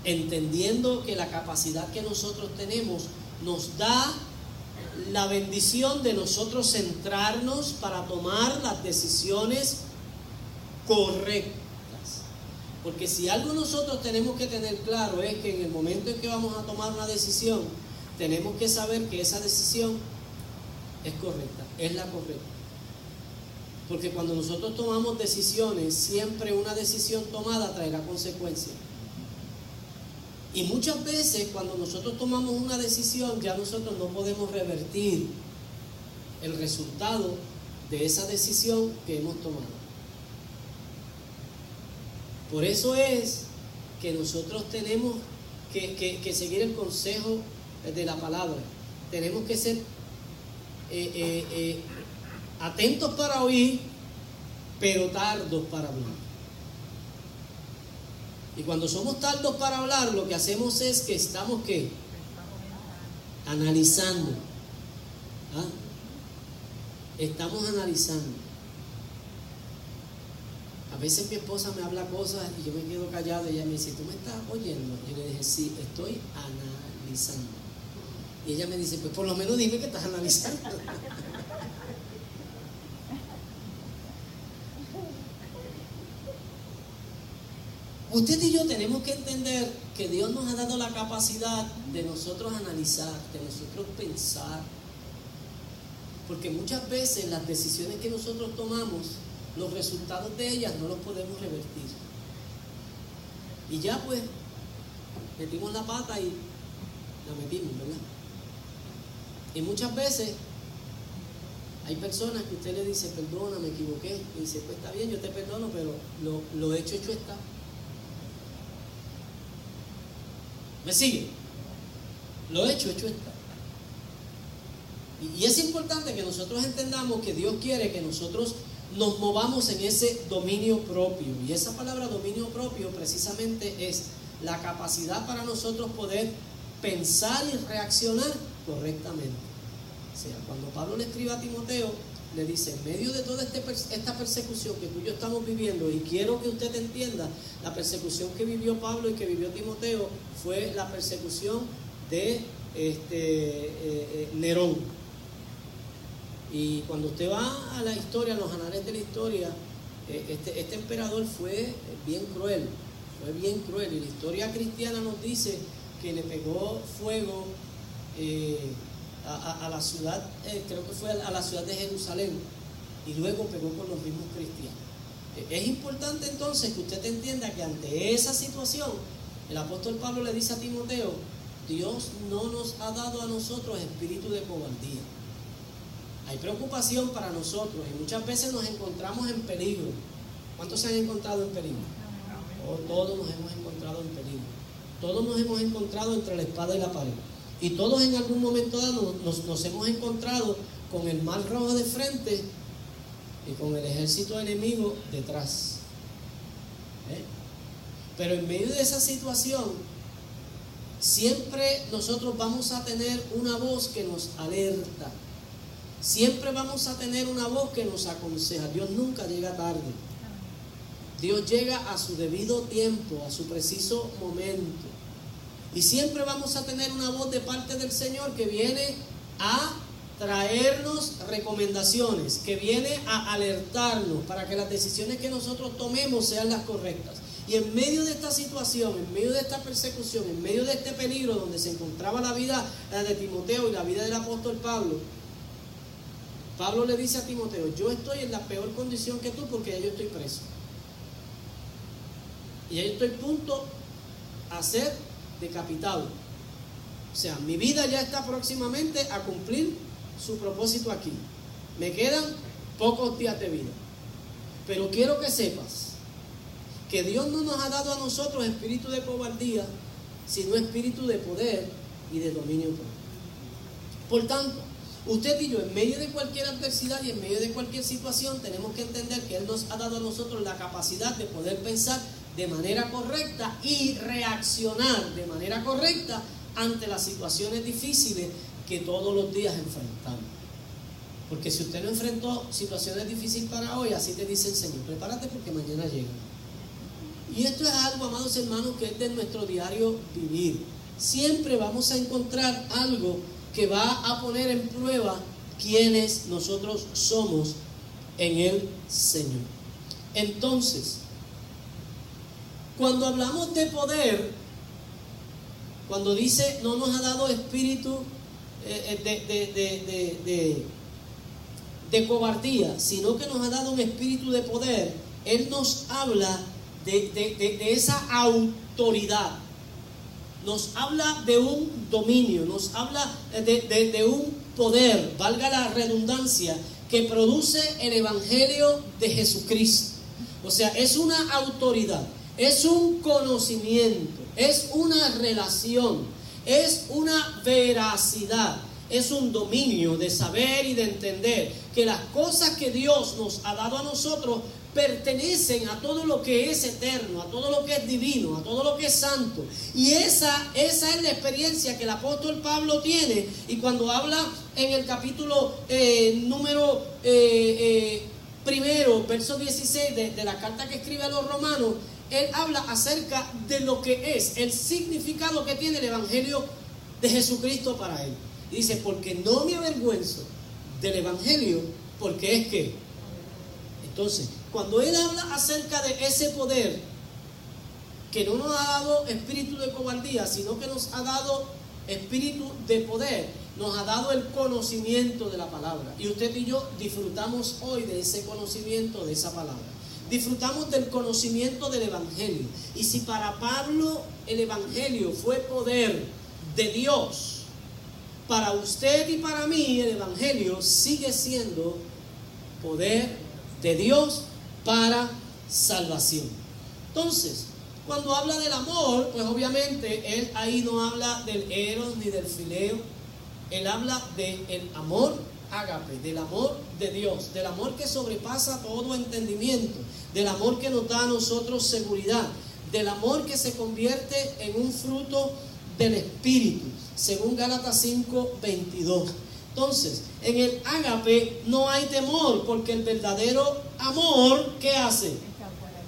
entendiendo que la capacidad que nosotros tenemos nos da la bendición de nosotros centrarnos para tomar las decisiones correctas. Porque si algo nosotros tenemos que tener claro es que en el momento en que vamos a tomar una decisión, tenemos que saber que esa decisión es correcta, es la correcta. Porque cuando nosotros tomamos decisiones, siempre una decisión tomada traerá consecuencias. Y muchas veces cuando nosotros tomamos una decisión, ya nosotros no podemos revertir el resultado de esa decisión que hemos tomado. Por eso es que nosotros tenemos que seguir el consejo de la palabra. Tenemos que ser atentos para oír, pero tardos para hablar. Y cuando somos tardos para hablar, lo que hacemos es que estamos ¿qué? Analizando. ¿Ah? Estamos analizando. A veces mi esposa me habla cosas y yo me quedo callado y ella me dice, ¿tú me estás oyendo? Yo le dije, sí, estoy analizando. Y ella me dice, pues por lo menos dime que estás analizando. Usted y yo tenemos que entender que Dios nos ha dado la capacidad de nosotros analizar, de nosotros pensar. Porque muchas veces las decisiones que nosotros tomamos, los resultados de ellas no los podemos revertir. Y ya pues, metimos la pata y la metimos, ¿verdad? Y muchas veces hay personas que usted le dice, perdona, me equivoqué. Y dice, pues está bien, yo te perdono, pero lo hecho está. ¿Me sigue? Lo hecho está. Y es importante que nosotros entendamos que Dios quiere que nosotros nos movamos en ese dominio propio. Y esa palabra dominio propio precisamente es la capacidad para nosotros poder pensar y reaccionar correctamente. O sea, cuando Pablo le escribe a Timoteo, le dice, en medio de toda esta persecución que tú y yo estamos viviendo, y quiero que usted entienda, la persecución que vivió Pablo y que vivió Timoteo fue la persecución de Nerón. Y cuando usted va a la historia, a los anales de la historia, este emperador fue bien cruel, y la historia cristiana nos dice que le pegó fuego a la ciudad, creo que fue a la ciudad de Jerusalén, y luego pegó con los mismos cristianos. Es importante entonces que usted entienda que ante esa situación, el apóstol Pablo le dice a Timoteo: Dios no nos ha dado a nosotros espíritu de cobardía. Hay preocupación para nosotros y muchas veces nos encontramos en peligro. ¿Cuántos se han encontrado en peligro? Todos nos hemos encontrado en peligro. Todos nos hemos encontrado entre la espada y la pared. Y todos en algún momento dado nos hemos encontrado con el mar rojo de frente y con el ejército enemigo detrás. Pero en medio de esa situación, siempre nosotros vamos a tener una voz que nos alerta. Siempre vamos a tener una voz que nos aconseja. Dios nunca llega tarde. Dios llega a su debido tiempo, a su preciso momento. Y siempre vamos a tener una voz de parte del Señor que viene a traernos recomendaciones, que viene a alertarnos para que las decisiones que nosotros tomemos sean las correctas. Y en medio de esta situación, en medio de esta persecución, en medio de este peligro donde se encontraba la vida de Timoteo y la vida del apóstol Pablo, Pablo le dice a Timoteo: yo estoy en la peor condición que tú porque ya yo estoy preso. Y ya yo estoy punto a ser decapitado. O sea, mi vida ya está próximamente a cumplir su propósito aquí. Me quedan pocos días de vida. Pero quiero que sepas que Dios no nos ha dado a nosotros espíritu de cobardía, sino espíritu de poder y de dominio propio. Por tanto, usted y yo, en medio de cualquier adversidad y en medio de cualquier situación, tenemos que entender que Él nos ha dado a nosotros la capacidad de poder pensar de manera correcta y reaccionar de manera correcta ante las situaciones difíciles que todos los días enfrentamos. Porque si usted no enfrentó situaciones difíciles para hoy, así te dice el Señor: prepárate porque mañana llega. Y esto es algo, amados hermanos, que es de nuestro diario vivir. Siempre vamos a encontrar algo que va a poner en prueba quiénes nosotros somos en el Señor. Entonces, cuando hablamos de poder, cuando dice no nos ha dado espíritu de cobardía, sino que nos ha dado un espíritu de poder, Él nos habla de esa autoridad. Nos habla de un dominio, nos habla de un poder, valga la redundancia, que produce el Evangelio de Jesucristo. O sea, es una autoridad, es un conocimiento, es una relación, es una veracidad, es un dominio de saber y de entender que las cosas que Dios nos ha dado a nosotros pertenecen a todo lo que es eterno, a todo lo que es divino, a todo lo que es santo. Y esa es la experiencia que el apóstol Pablo tiene. Y cuando habla en el capítulo número primero, verso 16 de la carta que escribe a los romanos, él habla acerca de lo que es el significado que tiene el Evangelio de Jesucristo para él. Y dice: porque no me avergüenzo del Evangelio, porque es que. Entonces, cuando él habla acerca de ese poder, que no nos ha dado espíritu de cobardía, sino que nos ha dado espíritu de poder, nos ha dado el conocimiento de la palabra. Y usted y yo disfrutamos hoy de ese conocimiento, de esa palabra. Disfrutamos del conocimiento del Evangelio. Y si para Pablo el Evangelio fue poder de Dios, para usted y para mí el Evangelio sigue siendo poder de Dios para salvación. Entonces, cuando habla del amor, pues obviamente él ahí no habla del eros ni del fileo. Él habla del amor ágape, del amor de Dios, del amor que sobrepasa todo entendimiento, del amor que nos da a nosotros seguridad, del amor que se convierte en un fruto del Espíritu, según Gálatas 5:22. Entonces, en el ágape no hay temor, porque el verdadero amor, ¿qué hace?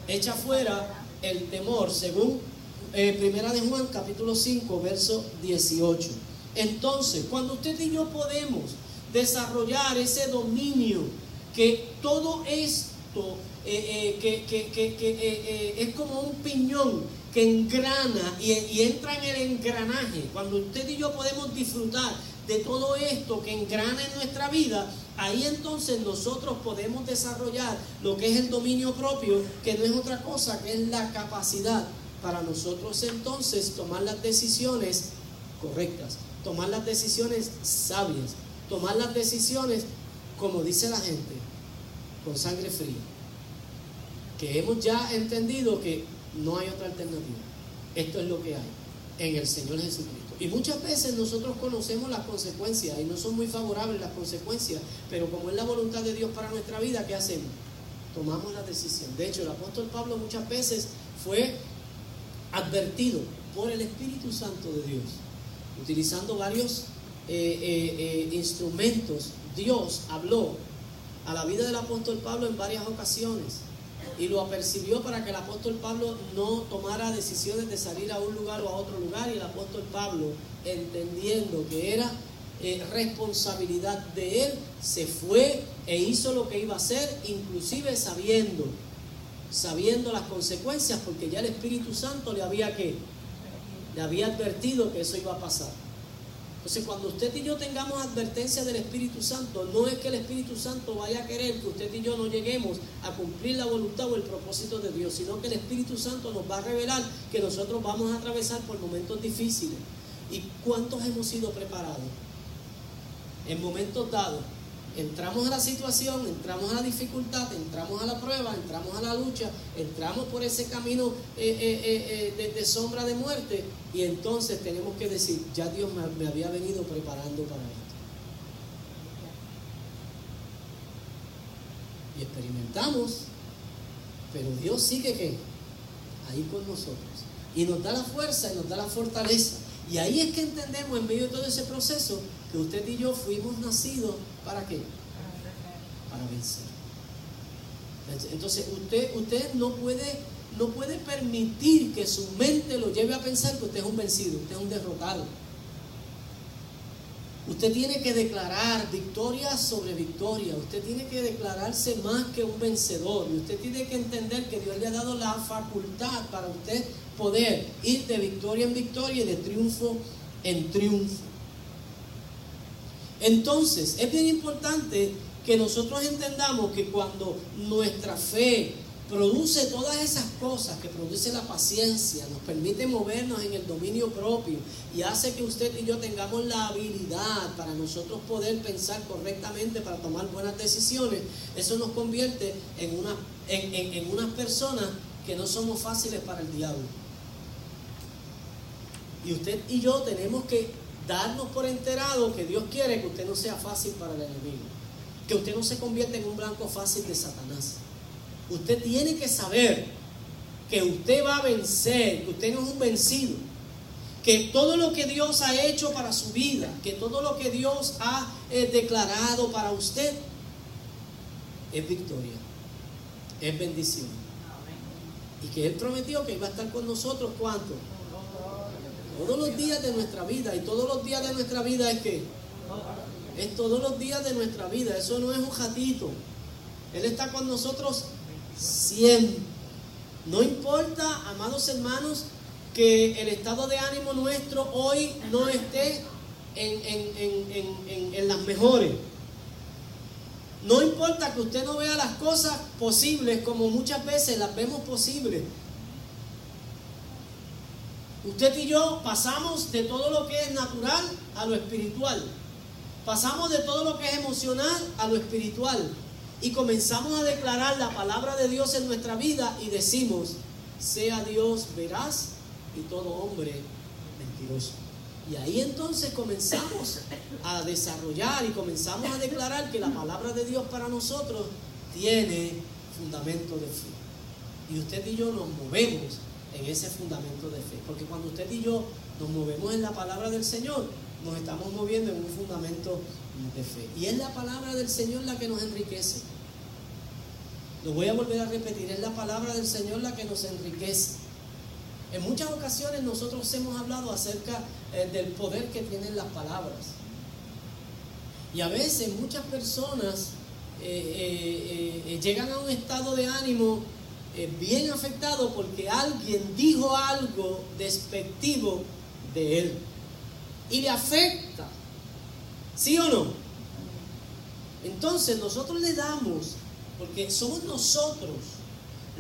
Echa fuera el temor, según Primera de Juan, capítulo 5, verso 18. Entonces, cuando usted y yo podemos desarrollar ese dominio, que todo es producto es como un piñón que engrana y entra en el engranaje. Cuando usted y yo podemos disfrutar de todo esto que engrana en nuestra vida, ahí entonces nosotros podemos desarrollar lo que es el dominio propio, que no es otra cosa que es la capacidad para nosotros entonces tomar las decisiones correctas, tomar las decisiones sabias, tomar las decisiones, como dice la gente, con sangre fría, que hemos ya entendido que no hay otra alternativa. Esto es lo que hay en el Señor Jesucristo. Y muchas veces nosotros conocemos las consecuencias y no son muy favorables las consecuencias, pero como es la voluntad de Dios para nuestra vida, ¿qué hacemos? Tomamos la decisión. De hecho, el apóstol Pablo muchas veces fue advertido por el Espíritu Santo de Dios, utilizando varios instrumentos. Dios habló a la vida del apóstol Pablo en varias ocasiones y lo apercibió para que el apóstol Pablo no tomara decisiones de salir a un lugar o a otro lugar, y el apóstol Pablo, entendiendo que era responsabilidad de él, se fue e hizo lo que iba a hacer, inclusive sabiendo las consecuencias, porque ya el Espíritu Santo le había advertido que eso iba a pasar. Entonces, cuando usted y yo tengamos advertencia del Espíritu Santo, no es que el Espíritu Santo vaya a querer que usted y yo no lleguemos a cumplir la voluntad o el propósito de Dios, sino que el Espíritu Santo nos va a revelar que nosotros vamos a atravesar por momentos difíciles. ¿Y cuántos hemos sido preparados? En momentos dados, entramos a la situación, entramos a la dificultad, entramos a la prueba, entramos a la lucha, entramos por ese camino de sombra de muerte, y entonces tenemos que decir, ya Dios me había venido preparando para esto. Y experimentamos, pero Dios sigue ahí con nosotros, y nos da la fuerza y nos da la fortaleza. Y ahí es que entendemos, en medio de todo ese proceso, que usted y yo fuimos nacidos ¿para qué? Para vencer. Entonces usted no puede permitir que su mente lo lleve a pensar que usted es un vencido, usted es un derrotado. Usted tiene que declarar victoria sobre victoria. Usted tiene que declararse más que un vencedor. Y usted tiene que entender que Dios le ha dado la facultad para usted poder ir de victoria en victoria y de triunfo en triunfo. Entonces, es bien importante que nosotros entendamos que cuando nuestra fe produce todas esas cosas, que produce la paciencia, nos permite movernos en el dominio propio y hace que usted y yo tengamos la habilidad para nosotros poder pensar correctamente, para tomar buenas decisiones, eso nos convierte en unas personas que no somos fáciles para el diablo. Y usted y yo tenemos que darnos por enterado que Dios quiere que usted no sea fácil para el enemigo, que usted no se convierta en un blanco fácil de Satanás. Usted tiene que saber que usted va a vencer, que usted no es un vencido, que todo lo que Dios ha hecho para su vida, que todo lo que Dios ha declarado para usted es victoria, es bendición. Y que Él prometió que iba a estar con nosotros, ¿cuánto? Todos los días de nuestra vida. Y todos los días de nuestra vida es que es todos los días de nuestra vida. Eso no es un ratito. Él está con nosotros siempre. No importa, amados hermanos, que el estado de ánimo nuestro hoy no esté en las mejores. No importa que usted no vea las cosas posibles como muchas veces las vemos posibles. Usted y yo pasamos de todo lo que es natural a lo espiritual. Pasamos de todo lo que es emocional a lo espiritual. Y comenzamos a declarar la palabra de Dios en nuestra vida y decimos, sea Dios veraz y todo hombre mentiroso. Y ahí entonces comenzamos a desarrollar y comenzamos a declarar que la palabra de Dios para nosotros tiene fundamento de fe. Y usted y yo nos movemos en ese fundamento de fe. Porque cuando usted y yo nos movemos en la palabra del Señor, nos estamos moviendo en un fundamento de fe. Y es la palabra del Señor la que nos enriquece. Lo voy a volver a repetir, es la palabra del Señor la que nos enriquece. En muchas ocasiones nosotros hemos hablado acerca del poder que tienen las palabras. Y a veces muchas personas llegan a un estado de ánimo bien afectado porque alguien dijo algo despectivo de él y le afecta, ¿sí o no? Entonces nosotros le damos, porque somos nosotros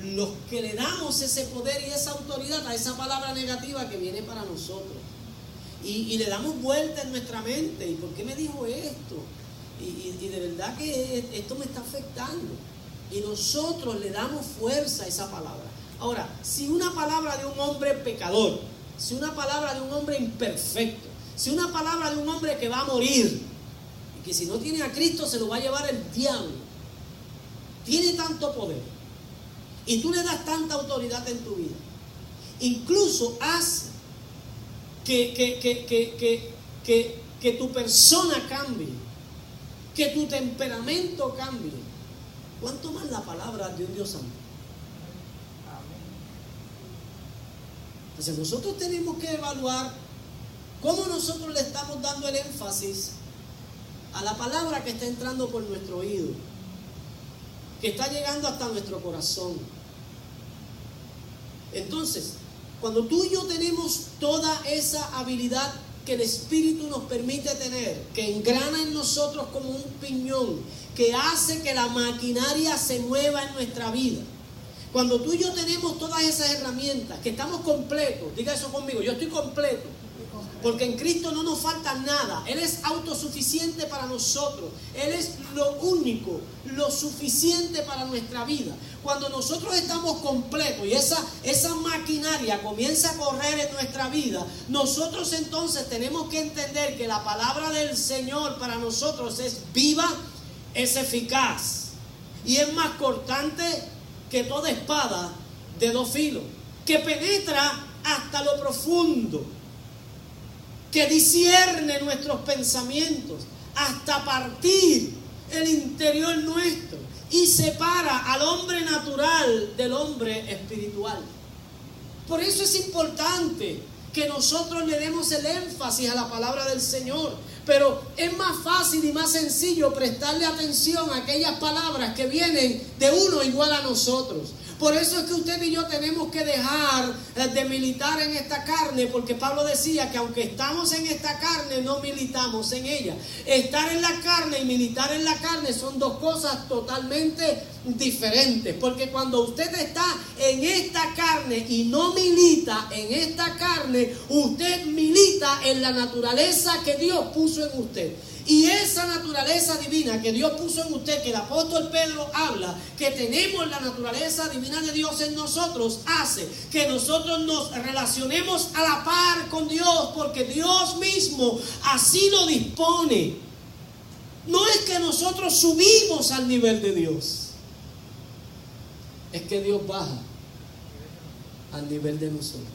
los que le damos ese poder y esa autoridad a esa palabra negativa que viene para nosotros, y le damos vuelta en nuestra mente. ¿Y por qué me dijo esto? Y de verdad que esto me está afectando, y nosotros le damos fuerza a esa palabra. Ahora, si una palabra de un hombre pecador, si una palabra de un hombre imperfecto, si una palabra de un hombre que va a morir, y que si no tiene a Cristo se lo va a llevar el diablo, tiene tanto poder, y tú le das tanta autoridad en tu vida, incluso hace que tu persona cambie, que tu temperamento cambie, ¿cuánto más la palabra de un Dios santo? Entonces nosotros tenemos que evaluar cómo nosotros le estamos dando el énfasis a la palabra que está entrando por nuestro oído, que está llegando hasta nuestro corazón. Entonces, cuando tú y yo tenemos toda esa habilidad que el Espíritu nos permite tener, que engrana en nosotros como un piñón, que hace que la maquinaria se mueva en nuestra vida, cuando tú y yo tenemos todas esas herramientas, que estamos completos, diga eso conmigo, yo estoy completo, porque en Cristo no nos falta nada. Él es autosuficiente para nosotros. Él es lo único, lo suficiente para nuestra vida. Cuando nosotros estamos completos y esa maquinaria comienza a correr en nuestra vida, nosotros entonces tenemos que entender que la palabra del Señor para nosotros es viva, es eficaz y es más cortante que toda espada de dos filos, que penetra hasta lo profundo, que discierne nuestros pensamientos hasta partir el interior nuestro y separa al hombre natural del hombre espiritual. Por eso es importante que nosotros le demos el énfasis a la palabra del Señor, pero es más fácil y más sencillo prestarle atención a aquellas palabras que vienen de uno igual a nosotros. Por eso es que usted y yo tenemos que dejar de militar en esta carne, porque Pablo decía que aunque estamos en esta carne, no militamos en ella. Estar en la carne y militar en la carne son dos cosas totalmente diferentes, porque cuando usted está en esta carne y no milita en esta carne, usted milita en la naturaleza que Dios puso en usted. Y esa naturaleza divina que Dios puso en usted, que el apóstol Pedro habla, que tenemos la naturaleza divina de Dios en nosotros, hace que nosotros nos relacionemos a la par con Dios, porque Dios mismo así lo dispone. No es que nosotros subimos al nivel de Dios, es que Dios baja al nivel de nosotros.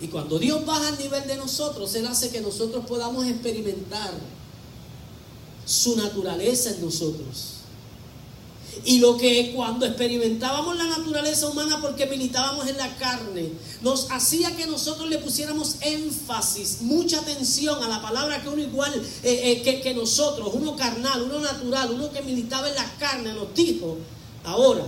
Y cuando Dios baja al nivel de nosotros, Él hace que nosotros podamos experimentar su naturaleza en nosotros. Y lo que cuando experimentábamos la naturaleza humana porque militábamos en la carne, nos hacía que nosotros le pusiéramos énfasis, mucha atención a la palabra que uno igual que nosotros, uno carnal, uno natural, uno que militaba en la carne, nos dijo. Ahora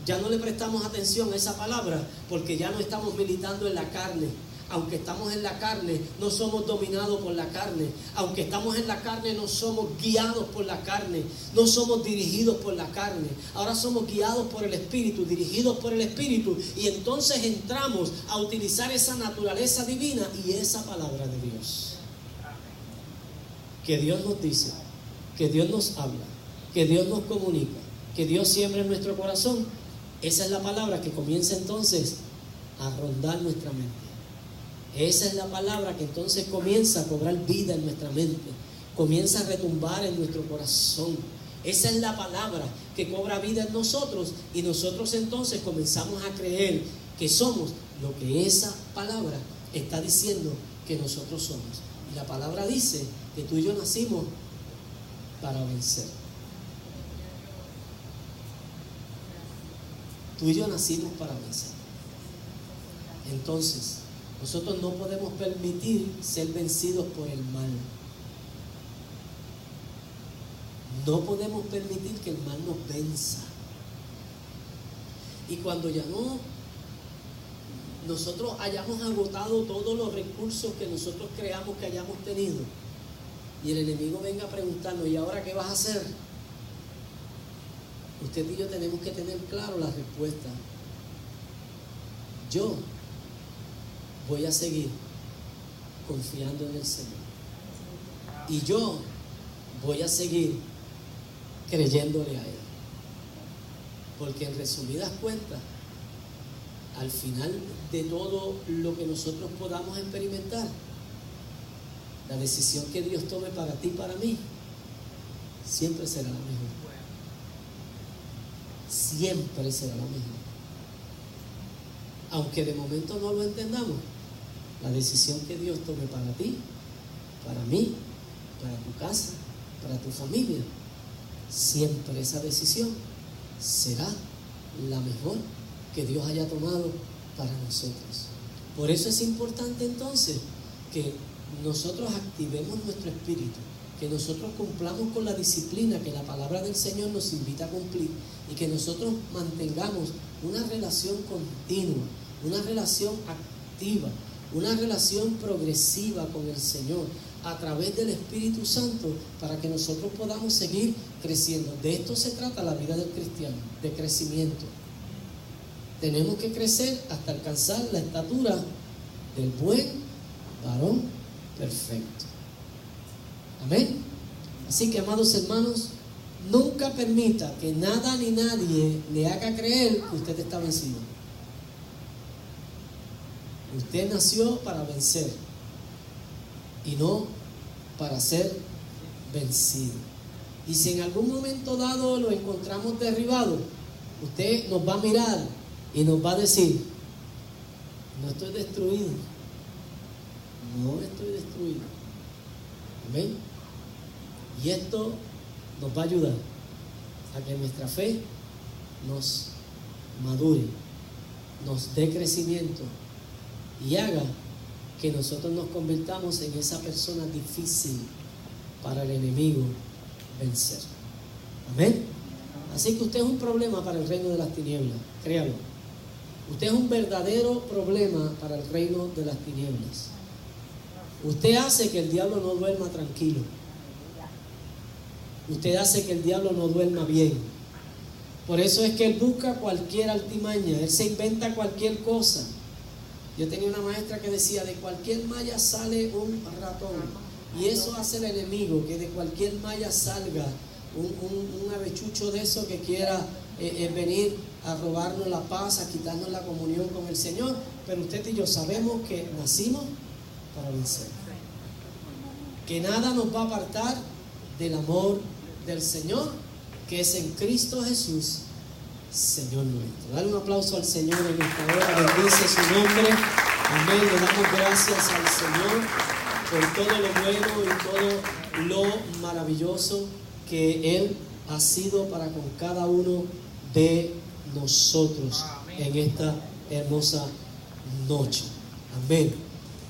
ya no le prestamos atención a esa palabra porque ya no estamos militando en la carne. Aunque estamos en la carne, no somos dominados por la carne. Aunque estamos en la carne, no somos guiados por la carne. No somos dirigidos por la carne. Ahora somos guiados por el Espíritu, dirigidos por el Espíritu. Y entonces entramos a utilizar esa naturaleza divina y esa palabra de Dios. Que Dios nos dice, que Dios nos habla, que Dios nos comunica, que Dios siembra en nuestro corazón. Esa es la palabra que comienza entonces a rondar nuestra mente. Esa es la palabra que entonces comienza a cobrar vida en nuestra mente, comienza a retumbar en nuestro corazón. Esa es la palabra que cobra vida en nosotros y nosotros entonces comenzamos a creer que somos lo que esa palabra está diciendo que nosotros somos. Y la palabra dice que tú y yo nacimos para vencer. Tú y yo nacimos para vencer. Entonces, nosotros no podemos permitir ser vencidos por el mal. No podemos permitir que el mal nos venza. Y cuando ya nosotros hayamos agotado todos los recursos que nosotros creamos que hayamos tenido, y el enemigo venga a preguntarnos, ¿y ahora qué vas a hacer? Usted y yo tenemos que tener claro la respuesta. Yo voy a seguir confiando en el Señor. Y yo voy a seguir creyéndole a Él. Porque en resumidas cuentas, al final de todo lo que nosotros podamos experimentar, la decisión que Dios tome para ti y para mí, siempre será la mejor. Siempre será la mejor. Aunque de momento no lo entendamos, la decisión que Dios tome para ti, para mí, para tu casa, para tu familia, siempre esa decisión será la mejor que Dios haya tomado para nosotros. Por eso es importante entonces que nosotros activemos nuestro espíritu, que nosotros cumplamos con la disciplina que la palabra del Señor nos invita a cumplir, y que nosotros mantengamos una relación continua, una relación activa, una relación progresiva con el Señor a través del Espíritu Santo, para que nosotros podamos seguir creciendo. De esto se trata la vida del cristiano, de crecimiento. Tenemos que crecer hasta alcanzar la estatura del buen varón perfecto. Amén. Así que, amados hermanos, nunca permita que nada ni nadie le haga creer que usted está vencido. Usted nació para vencer y no para ser vencido. Y si en algún momento dado lo encontramos derribado, usted nos va a mirar y nos va a decir: no estoy destruido, no estoy destruido. Amén. Y esto nos va a ayudar a que nuestra fe nos madure, nos dé crecimiento y haga que nosotros nos convirtamos en esa persona difícil para el enemigo vencer. Amén. Así que usted es un problema para el reino de las tinieblas, créalo. Usted es un verdadero problema para el reino de las tinieblas. Usted hace que el diablo no duerma tranquilo. Usted hace que el diablo no duerma bien. Por eso es que él busca cualquier altimaña, él se inventa cualquier cosa. Yo tenía una maestra que decía: de cualquier malla sale un ratón. Y eso hace el enemigo, que de cualquier malla salga un avechucho de eso que quiera venir a robarnos la paz, a quitarnos la comunión con el Señor. Pero usted y yo sabemos que nacimos para vencer, que nada nos va a apartar del amor del Señor, que es en Cristo Jesús, Señor nuestro. Dale un aplauso al Señor en esta hora, bendice su nombre. Amén. Le damos gracias al Señor por todo lo bueno y todo lo maravilloso que Él ha sido para con cada uno de nosotros en esta hermosa noche. Amén.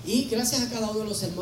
Y gracias a cada uno de los hermanos.